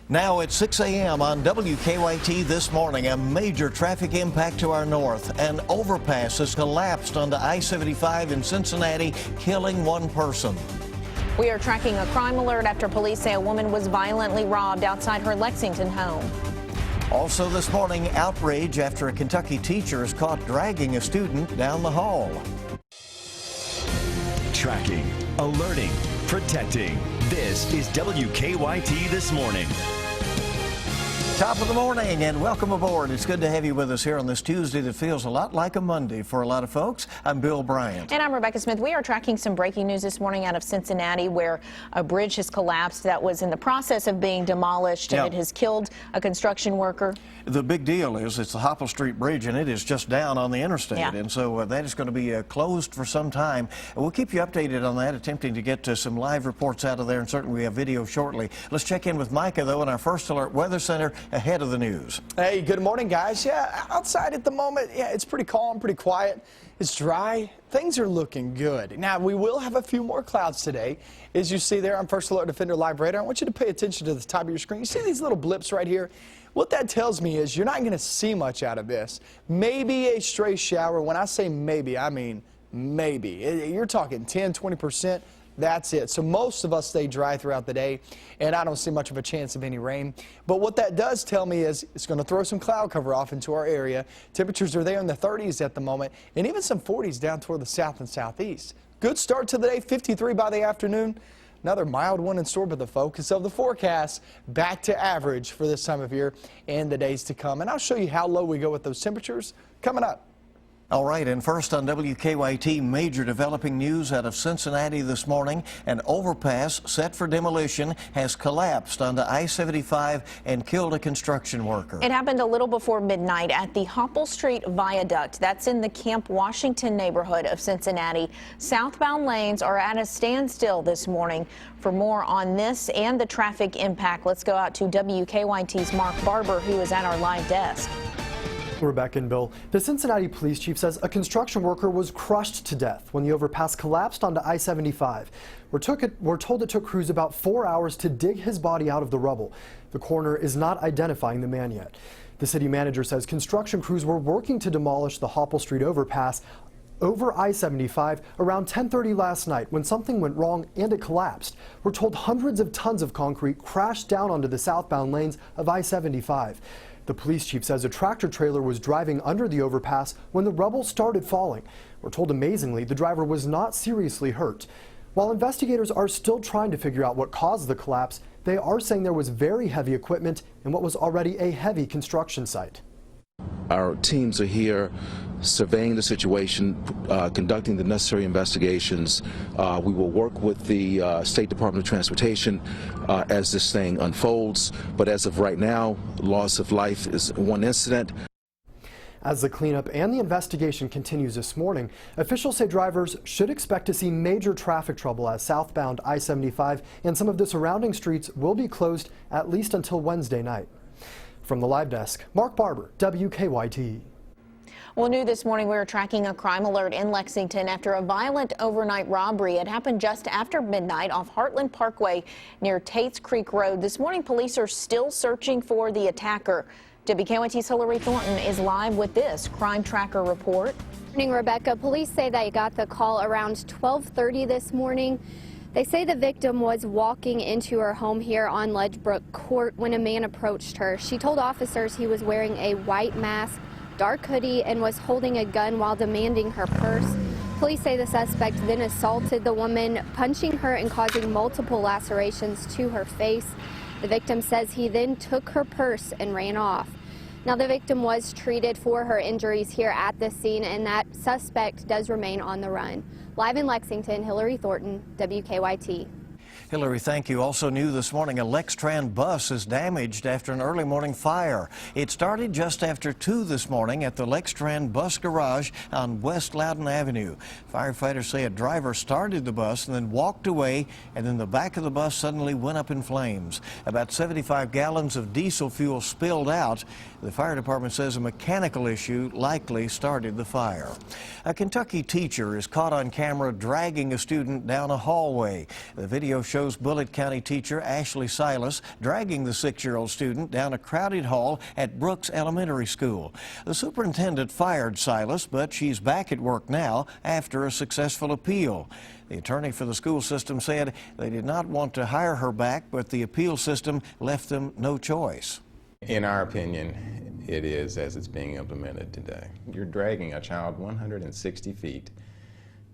Now at 6 a.m. on WKYT this morning, a major traffic impact to our north. An overpass has collapsed onto I-75 in Cincinnati, killing one person. We are tracking a crime alert after police say a woman was violently robbed outside her Lexington home. Also this morning, outrage after a Kentucky teacher is caught dragging a student down the hall. Tracking, alerting, protecting. This is WKYT This Morning. Top of the morning and welcome aboard. It's good to have you with us here on this Tuesday that feels a lot like a Monday for a lot of folks. I'm Bill Bryant. And I'm Rebecca Smith. We are tracking some breaking news this morning out of Cincinnati where a bridge has collapsed that was in the process of being demolished and it has killed a construction worker. The big deal is it's the Hopple Street Bridge and it is just down on the interstate. And so that is going to be closed for some time. We'll keep you updated on that, attempting to get some live reports out of there, and certainly we have video shortly. Let's check in with Micah, though, in our First Alert Weather Center ahead of the news. Hey, good morning, guys. Yeah, outside at the moment, it's pretty calm, pretty quiet. It's dry. Things are looking good. Now, we will have a few more clouds today. As you see there on First Alert Defender Live Radar, I want you to pay attention to the top of your screen. You see these little blips right here? What that tells me is you're not going to see much out of this. Maybe a stray shower. When I say maybe, I mean maybe. You're talking 10, 20%. That's it. So most of us stay dry throughout the day, and I don't see much of a chance of any rain. But what that does tell me is it's going to throw some cloud cover off into our area. Temperatures are there in the 30s at the moment, and even some 40s down toward the south and southeast. Good start to the day, 53 by the afternoon. Another mild one in store, but the focus of the forecast back to average for this time of year and the days to come. And I'll show you how low we go with those temperatures coming up. All right, and first on WKYT, major developing news out of Cincinnati this morning. An overpass set for demolition has collapsed onto I-75 and killed a construction worker. It happened a little before midnight at the Hopple Street Viaduct. That's in the Camp Washington neighborhood of Cincinnati. Southbound lanes are at a standstill this morning. For more on this and the traffic impact, let's go out to WKYT's Mark Barber, who is at our live desk. Rebecca and Bill, the Cincinnati police chief says a construction worker was crushed to death when the overpass collapsed onto I-75. We're told it took crews about 4 hours to dig his body out of the rubble. The coroner is not identifying the man yet. The city manager says construction crews were working to demolish the Hopple Street overpass over I-75 around 10:30 last night when something went wrong and it collapsed. We're told hundreds of tons of concrete crashed down onto the southbound lanes of I-75. The police chief says a tractor trailer was driving under the overpass when the rubble started falling. We're told amazingly the driver was not seriously hurt. While investigators are still trying to figure out what caused the collapse, they are saying there was very heavy equipment in what was already a heavy construction site. Our teams are here surveying the situation, conducting the necessary investigations. We will work with the State Department of Transportation as this thing unfolds. But as of right now, loss of life is one incident. As the cleanup and the investigation continues this morning, officials say drivers should expect to see major traffic trouble as southbound I-75 and some of the surrounding streets will be closed at least until Wednesday night. From the live desk, Mark Barber, WKYT. Well, new this morning, we were tracking a crime alert in Lexington after a violent overnight robbery. It happened just after midnight off Heartland Parkway near Tates Creek Road. This morning, police are still searching for the attacker. WKYT's Hillary Thornton is live with this Crime Tracker report. Good morning, Rebecca. Police say they got the call around 12:30 this morning. They say the victim was walking into her home here on Ledgebrook Court when a man approached her. She told officers he was wearing a white mask, dark hoodie, and was holding a gun while demanding her purse. Police say the suspect then assaulted the woman, punching her and causing multiple lacerations to her face. The victim says he then took her purse and ran off. Now, the victim was treated for her injuries here at the scene, and that suspect does remain on the run. Live in Lexington, Hillary Thornton, WKYT. Hillary, thank you. Also new this morning, a Lextran bus is damaged after an early morning fire. It started just after 2 this morning at the Lextran bus garage on West Loudon Avenue. Firefighters say a driver started the bus and then walked away, and then the back of the bus suddenly went up in flames. About 75 gallons of diesel fuel spilled out. The fire department says a mechanical issue likely started the fire. A Kentucky teacher is caught on camera dragging a student down a hallway. The video shows shows Bullitt County teacher Ashley Silas dragging the 6-year-old student down a crowded hall at Brooks Elementary School. The superintendent fired Silas, but she's back at work now after a successful appeal. The attorney for the school system said they did not want to hire her back, but the appeal system left them no choice. In our opinion, it is as it's being implemented today. You're dragging a child 160 feet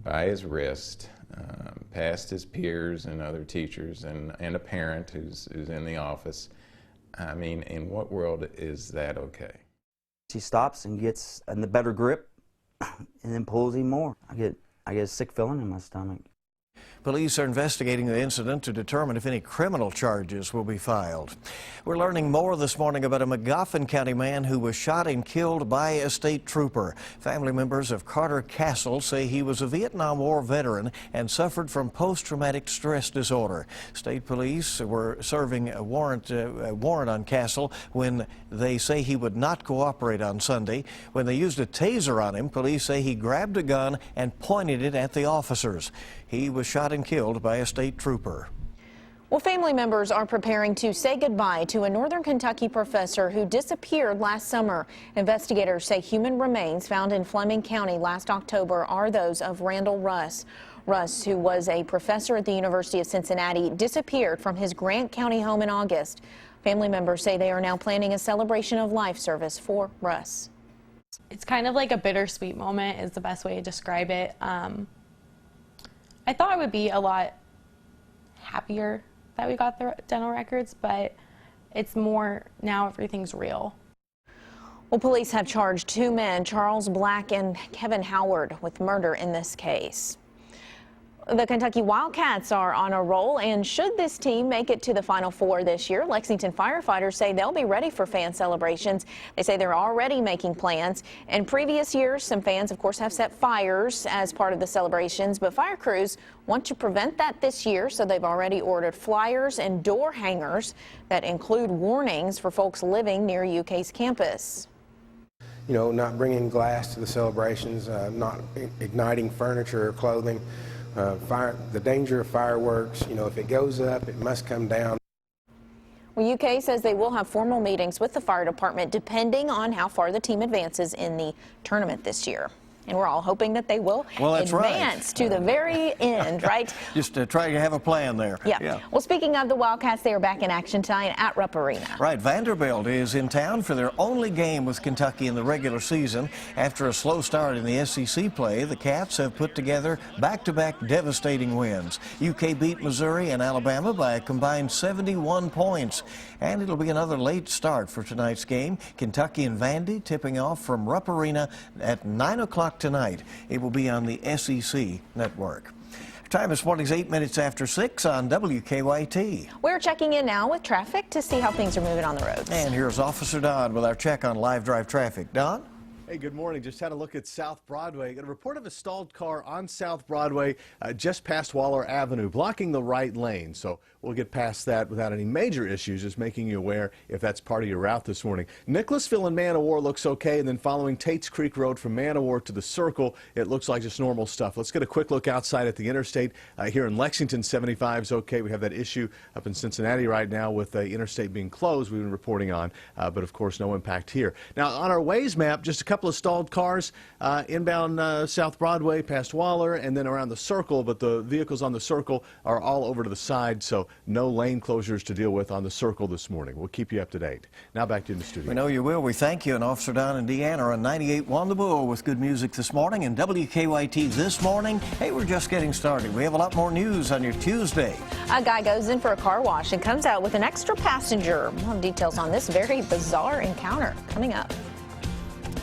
by his wrist, past his peers and other teachers and a parent who's in the office. I mean, in what world is that okay? She stops and gets in the better grip and then pulls him more. I get a sick feeling in my stomach. Police are investigating the incident to determine if any criminal charges will be filed. We're learning more this morning about a Magoffin County man who was shot and killed by a state trooper. Family members of Carter Castle say he was a Vietnam War veteran and suffered from post-traumatic stress disorder. State police were serving a warrant on Castle when they say he would not cooperate on Sunday. When they used a taser on him, police say he grabbed a gun and pointed it at the officers. He was shot and killed by a state trooper. Well, family members are preparing to say goodbye to a Northern Kentucky professor who disappeared last summer. Investigators say human remains found in Fleming County last October are those of Randall Russ. Russ, who was a professor at the University of Cincinnati, disappeared from his Grant County home in August. Family members say they are now planning a celebration of life service for Russ. It's kind of like a bittersweet moment is the best way to describe it. I thought I would be a lot happier that we got the dental records, but it's more now everything's real. Well, police have charged 2 men, Charles Black and Kevin Howard, with murder in this case. The Kentucky Wildcats are on a roll, and should this team make it to the Final Four this year, Lexington firefighters say they'll be ready for fan celebrations. They say they're already making plans. In previous years, some fans, of course, have set fires as part of the celebrations, but fire crews want to prevent that this year, so they've already ordered flyers and door hangers that include warnings for folks living near UK's campus. You know, not bringing glass to the celebrations, not igniting furniture or clothing. The danger of fireworks, you know, if it goes up, it must come down. Well, UK says they will have formal meetings with the fire department depending on how far the team advances in the tournament this year. And we're all hoping that they will advance to the very end, right? Just trying to have a plan there. Yeah. Well, speaking of the Wildcats, they are back in action tonight at Rupp Arena. Right. Vanderbilt is in town for their only game with Kentucky in the regular season. After a slow start in the SEC play, the Cats have put together back-to-back devastating wins. UK beat Missouri and Alabama by a combined 71 points. And it'll be another late start for tonight's game. Kentucky and Vandy tipping off from Rupp Arena at 9 o'clock tonight. It will be on the SEC network. Time this morning is 8 minutes after 6 on WKYT. We're checking in now with traffic to see how things are moving on the roads. And here's Officer Don with our check on live drive traffic. Don? Hey, good morning. Just had a look at South Broadway. Got a report of a stalled car on South Broadway just past Waller Avenue, blocking the right lane. So we'll get past that without any major issues, just making you aware if that's part of your route this morning. Nicholasville and Man o' War looks okay, and then following Tates Creek Road from Man o' War to the Circle, it looks like just normal stuff. Let's get a quick look outside at the interstate. Here in Lexington, 75 is okay. We have that issue up in Cincinnati right now with the interstate being closed we've been reporting on, but of course no impact here. Now on our Waze map, just a couple of stalled cars inbound South Broadway past Waller and then around the Circle, but the vehicles on the Circle are all over to the side, so no lane closures to deal with on the Circle this morning. We'll keep you up to date. Now back to you in the studio. We know you will. We thank you. And Officer Don and Deanna are on 98.1 The Bull with good music this morning. And WKYT this morning, hey, we're just getting started. We have a lot more news on your Tuesday. A guy goes in for a car wash and comes out with an extra passenger. More details on this very bizarre encounter coming up.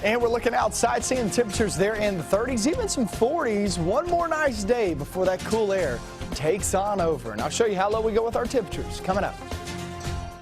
And we're looking outside, seeing temperatures there in the 30s, even some 40s. One more nice day before that cool air takes on over. And I'll show you how low we go with our temperatures coming up.